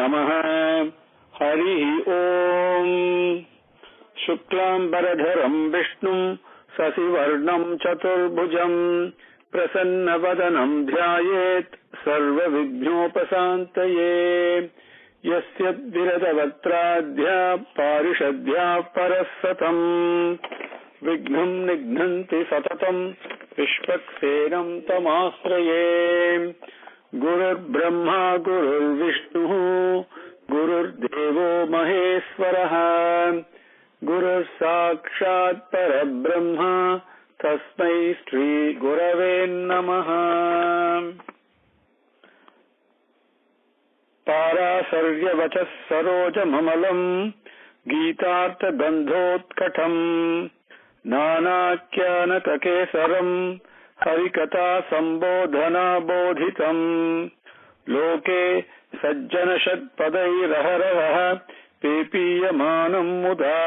Namaha. Hari Om. Shuklambaradharam Vishnum Sasivarnam Chaturbhujam Prasannavadanam Dhyayet Sarva Vighnopasantaye Yasya Viradavatra Parishadhya Parasatam Vignam Nignanti Satatam Vishpaksenam Tamasraye Gurur Brahma Gurur Vishnu Gurur Devo Maheswaraha Gurur Sakshat Parabrahma Tasmai Shri Gurave Namaha. Parasarya Vachas Saroja Mamalam Geetartha Gandhotkatam Nanakyana Takesaram Harikata Sambodhana Bodhitam Loke Sajjana Shadpadai Raharavaha Pepiyamanam Muda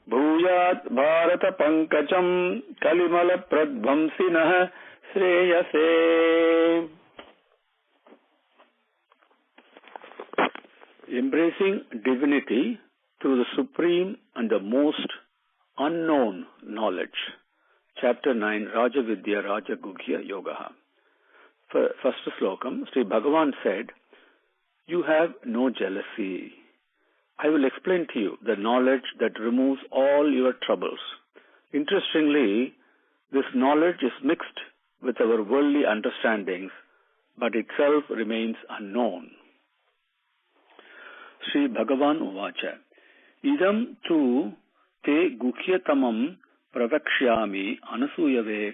Bhuyat Bharata Pankacham Kalimala Pradvamsinah Sreyase. Embracing divinity through the supreme and the most unknown knowledge. Chapter 9, Raja Vidya, Raja Guhya Yoga. First slokam, Sri Bhagavan said, "You have no jealousy. I will explain to you the knowledge that removes all your troubles." Interestingly, this knowledge is mixed with our worldly understandings, but itself remains unknown. Sri Bhagavan Uvacha, Idam tu te guhyatamam pravakshyami anasuyave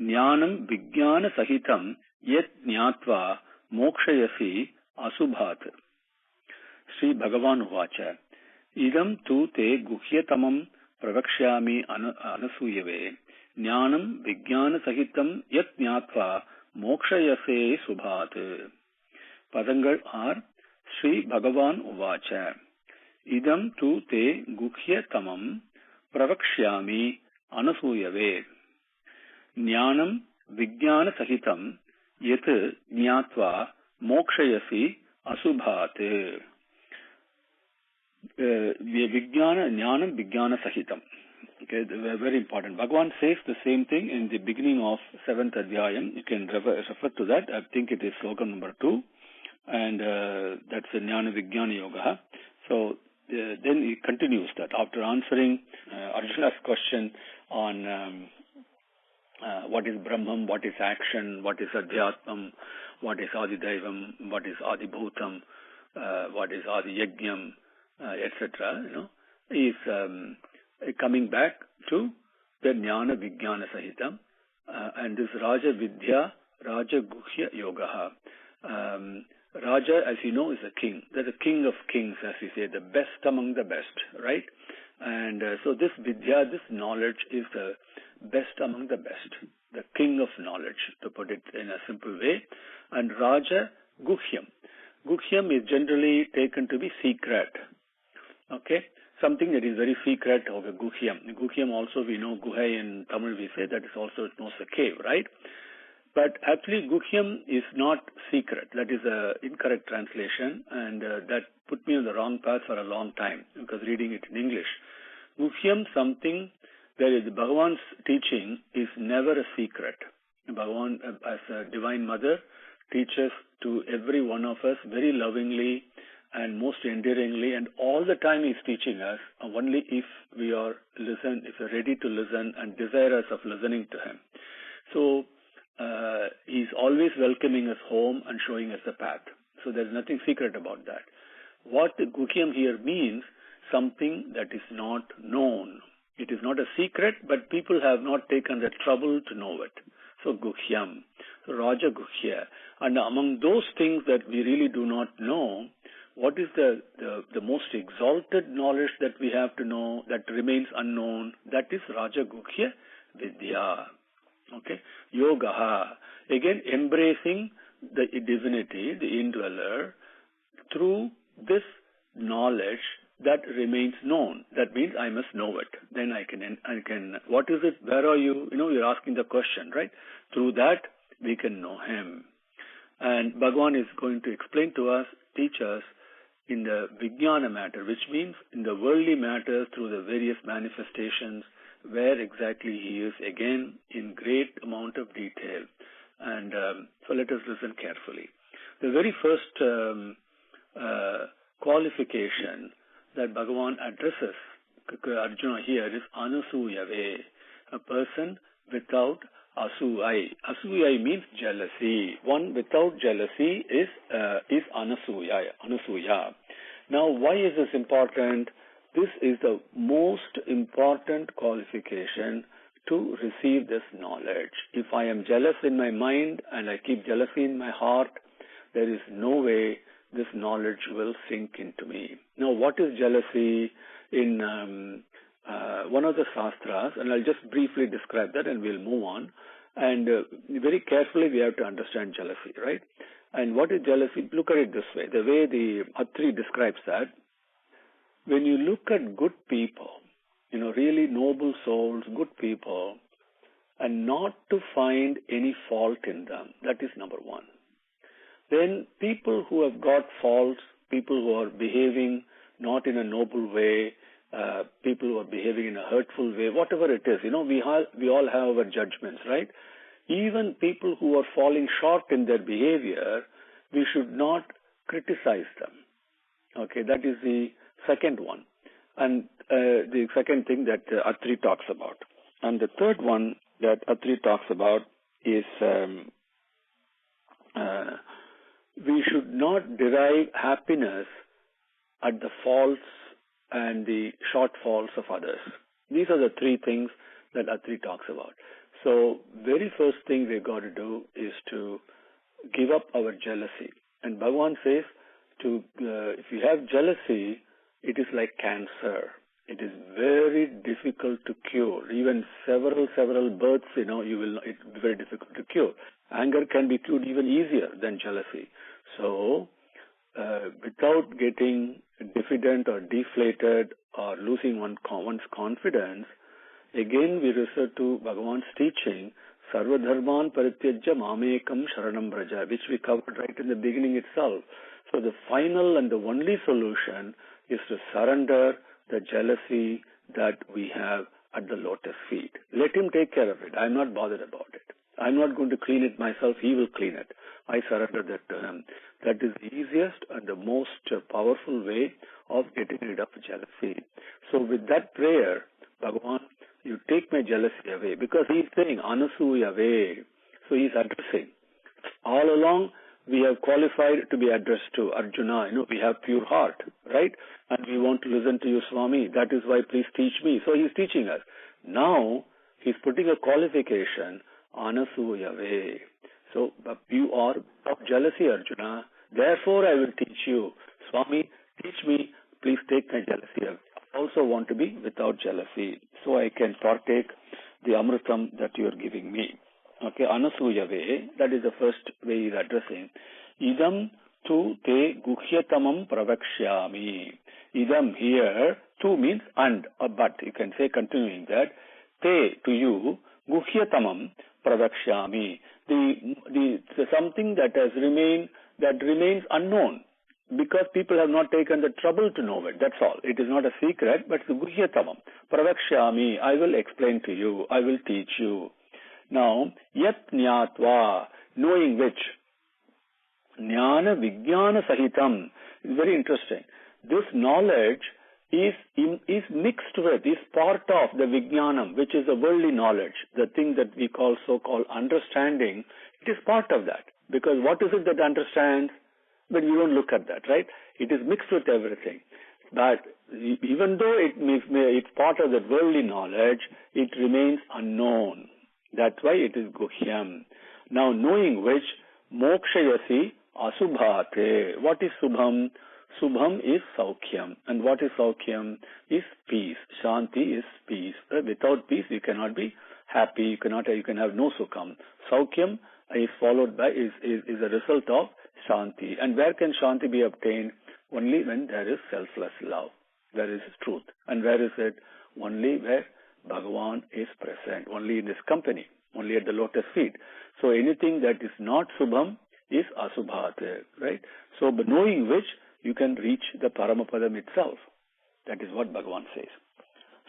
jnanam vijnana sahitam yet jnatva mokshayasi asubhat. Sri Bhagavan Uvacha, Idam tu te guhyatamam pravakshyami anasuyave jnanam vijnana sahitam yet jnatva mokshayase subhat. Padangal are Sri Bhagavan Uvacha, Idam tu te guhyatamam pravakshyami anasuyave jnanam vijnana sahitam yet jnatva mokshayasi asubhat. Jnanam vijnana sahitam. Okay, very important. Bhagavan says the same thing in the beginning of 7th Adhyayam. You can refer to that. I think it is slokam number 2. And that's the Jnana Vijnana Yoga. So then he continues that after answering Arjuna's question on what is Brahman, what is action, what is Adhyatmam, what is Adidaivam, what is Adibhutam, what is Adiyajnam, etc. He is coming back to the Jnana Vijnana Sahitam, and this Raja Vidya, Raja Guhya Yoga. Raja, as you know, is a king. They're the king of kings, as we say, the best among the best, right? And so this Vidya, this knowledge is the best among the best, the king of knowledge, to put it in a simple way. And Raja Guhyam. Guhyam is generally taken to be secret. Okay? Something that is very secret, okay, Guhyam. Guhyam also, we know, Guhya in Tamil we say, that is also, it knows a cave, right? But actually, Guhyam is not secret. That is an incorrect translation, and that put me on the wrong path for a long time, because reading it in English. Guhyam, something that is Bhagavan's teaching, is never a secret. Bhagavan, as a divine mother, teaches to every one of us very lovingly and most endearingly, and all the time he's teaching us, only if we are if we're ready to listen and desirous of listening to him. So, he's always welcoming us home and showing us the path. So there's nothing secret about that. What Guhyam here means, something that is not known. It is not a secret, but people have not taken the trouble to know it. So Guhyam, so Raja Guhya. And among those things that we really do not know, what is the most exalted knowledge that we have to know that remains unknown? That is Raja Guhya Vidya. Okay, Yoga, again embracing the divinity, the indweller, through this knowledge that remains known. That means I must know it. Then I can. What is it? Where are you? You're asking the question, right? Through that we can know him. And Bhagavan is going to explain to us teach us in the Vijnana matter, which means in the worldly matters through the various manifestations, where exactly he is, again, in great amount of detail. And so let us listen carefully. The very first qualification that Bhagavan addresses Arjuna here is Anasuyave, a person without Asuyai. Asuyai means jealousy. One without jealousy is Anasuya. Now, why is this important? This is the most important qualification to receive this knowledge. If I am jealous in my mind and I keep jealousy in my heart, there is no way this knowledge will sink into me. Now, what is jealousy? In one of the Shastras, and I'll just briefly describe that and we'll move on. And very carefully we have to understand jealousy, right? And what is jealousy? Look at it this way. The way the Atri describes that, when you look at good people, really noble souls, good people, and not to find any fault in them, that is number one. Then people who have got faults, people who are behaving not in a noble way, people who are behaving in a hurtful way, whatever it is, we all have our judgments, right? Even people who are falling short in their behavior, we should not criticize them. Okay, that is the second one. And the second thing that Atri talks about. And the third one that Atri talks about is we should not derive happiness at the faults and the shortfalls of others. These are the three things that Atri talks about. So, very first thing we've got to do is to give up our jealousy. And Bhagavan says, if you have jealousy, it is like cancer. It is very difficult to cure. Even several births, it's very difficult to cure. Anger can be cured even easier than jealousy. So, without getting diffident or deflated or losing one's confidence, again we refer to Bhagavan's teaching, Sarva Dharman Parityajya Mamekam Sharanam Braja, which we covered right in the beginning itself. So the final and the only solution is to surrender the jealousy that we have at the lotus feet. Let him take care of it. I'm not bothered about it. I'm not going to clean it myself. He will clean it. I surrender that to him. That is the easiest and the most powerful way of getting rid of jealousy. So with that prayer, Bhagavan, you take my jealousy away, because he is saying, Anasuya away. So he is addressing. All along, we have qualified to be addressed to Arjuna. We have pure heart, right? And we want to listen to you, Swami. That is why please teach me. So he is teaching us. Now, he is putting a qualification, Anasuya way. So, you are of jealousy, Arjuna. Therefore, I will teach you. Swami, teach me. Please take my jealousy away. I also want to be without jealousy, so I can partake the amritam that you are giving me. Okay, Anasuya way, that is the first way he is addressing. Idam tu te guhyatamam pravakshyami. Idam here, tu means and, but. You can say continuing that. Te, to you, guhyatamam pravakshyami. The something that has remains unknown, because people have not taken the trouble to know it. That's all. It is not a secret, but it's guhyatamam. Pravakshyami, I will explain to you. I will teach you. Now, yat jnatva, knowing which, jnana vijnana sahitam, is very interesting. This knowledge is mixed with, is part of the vijnanam, which is the worldly knowledge, the thing that we call so-called understanding. It is part of that. Because what is it that understands? But we don't look at that, right? It is mixed with everything. But even though it's part of the worldly knowledge, it remains unknown. That's why it is guhyam. Now, knowing which, mokshayasi asubhate. What is subham? Subham is saukhyam. And what is saukhyam? Is peace. Shanti is peace. Without peace, you cannot be happy. You can have no sukham. Saukhyam is followed by, is a result of Shanti. And where can Shanti be obtained? Only when there is selfless love. There is truth. And where is it? Only where Bhagavan is present. Only in his company. Only at the lotus feet. So anything that is not Subham is asubhat, right? So, by knowing which, you can reach the Paramapadam itself. That is what Bhagavan says.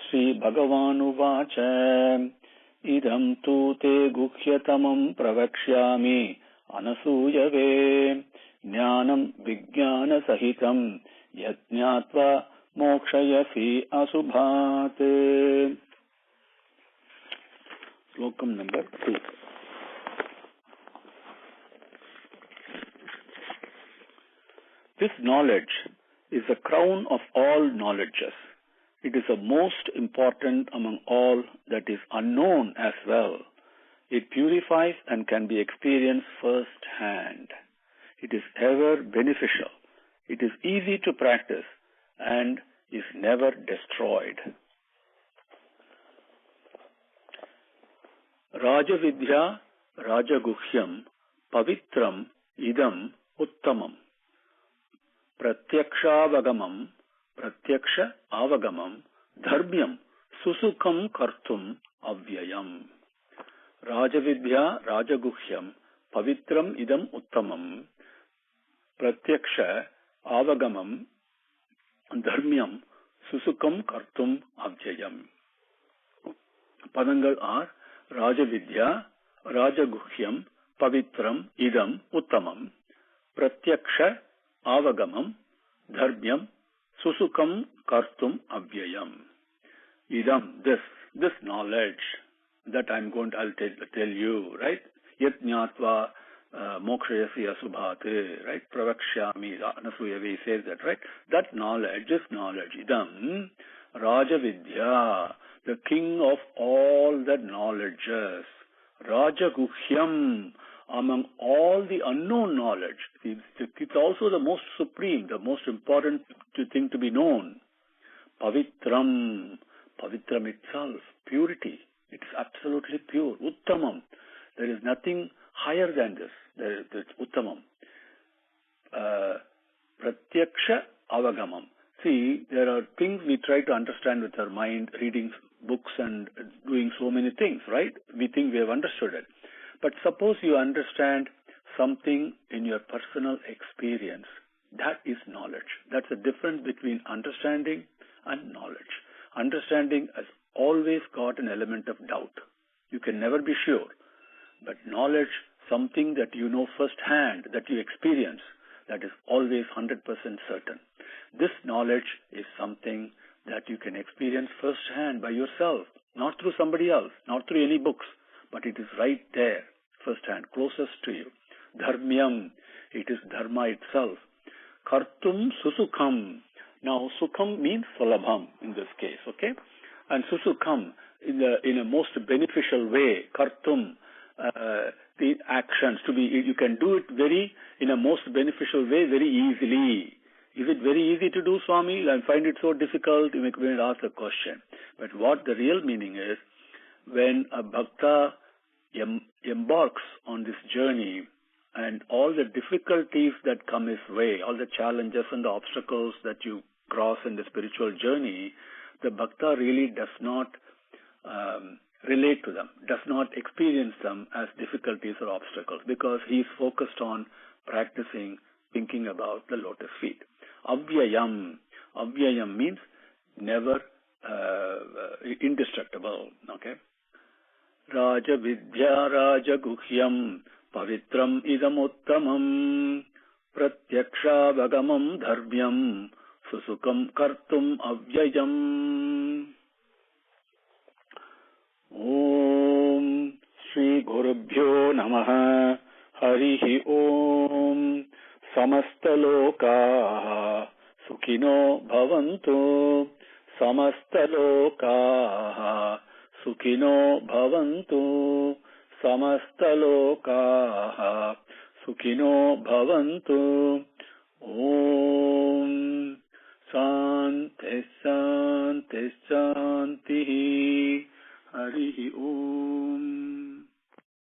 Sri Bhagavan uvacha idam tu te guhyatamam pravakshyami anasuyave jnanam vijnana sahitam yajnatva mokshayasi asubhat. Slokam number 2. This knowledge is the crown of all knowledges. It is the most important among all that is unknown as well. It purifies and can be experienced first hand. It is ever beneficial. It is easy to practice and is never destroyed. Raja Vidya, Raja Guhyam, Pavitram, Idam, Uttamam. Pratyaksha avagamam, dharmyam, susukam kartum avyayam. Raja Vidya, Raja Guhyam, Pavitram, Idam, Uttamam. Pratyaksha avagamam, dharmyam, susukam kartum avyayam. Padangal are Raja Vidya, Raja Guhyam, Pavitram, Idam, Uttamam. Pratyaksha avagamam, dharmyam, susukam kartum avyayam. Idam, this knowledge that I'll tell you, right? Yat jnatva mokshayasi asubhate, right? Pravakshyami, Anasuyavi says that, right? That knowledge, this knowledge, idam, Raja Vidya, the king of all the knowledges, Raja Guhyam, among all the unknown knowledge. It's also the most supreme, the most important thing to be known. Pavitram itself, purity. It is absolutely pure. Uttamam. There is nothing higher than this. It's Uttamam. Pratyaksha avagamam. See, there are things we try to understand with our mind, reading books and doing so many things, right? We think we have understood it. But suppose you understand something in your personal experience. That is knowledge. That's the difference between understanding and knowledge. Understanding has always got an element of doubt. You can never be sure. But knowledge, something that you know firsthand, that you experience, that is always 100% certain. This knowledge is something that you can experience firsthand by yourself, not through somebody else, not through any books, but it is right there, firsthand, closest to you. Dharmyam, it is dharma itself. Kartum susukam. Now, sukham means salabham in this case, okay? And susukam, in a most beneficial way, kartum, the actions to be, you can do it in a most beneficial way, very easily. Is it very easy to do, Swami? I find it so difficult. You may ask the question. But what the real meaning is, when a bhakta embarks on this journey and all the difficulties that come his way, all the challenges and the obstacles that you cross in the spiritual journey, the bhakta really does not relate to them, does not experience them as difficulties or obstacles, because he is focused on practicing, thinking about the lotus feet. Avyayam. Avyayam means never indestructible. Okay. Raja Vidya Raja Guhyam Pavitram Idam Uttamam Pratyaksha Vagamam Dharmyam Susukam Kartum Avyayam. Om Shri Gurubhyo Namaha Harihi Om. Samastalokaha Sukhino Bhavantu. Samastalokaha Sukhino Bhavantu. Samastalokaha Sukhino Bhavantu. Om Shanti Shanti Shanti. Harihi Om.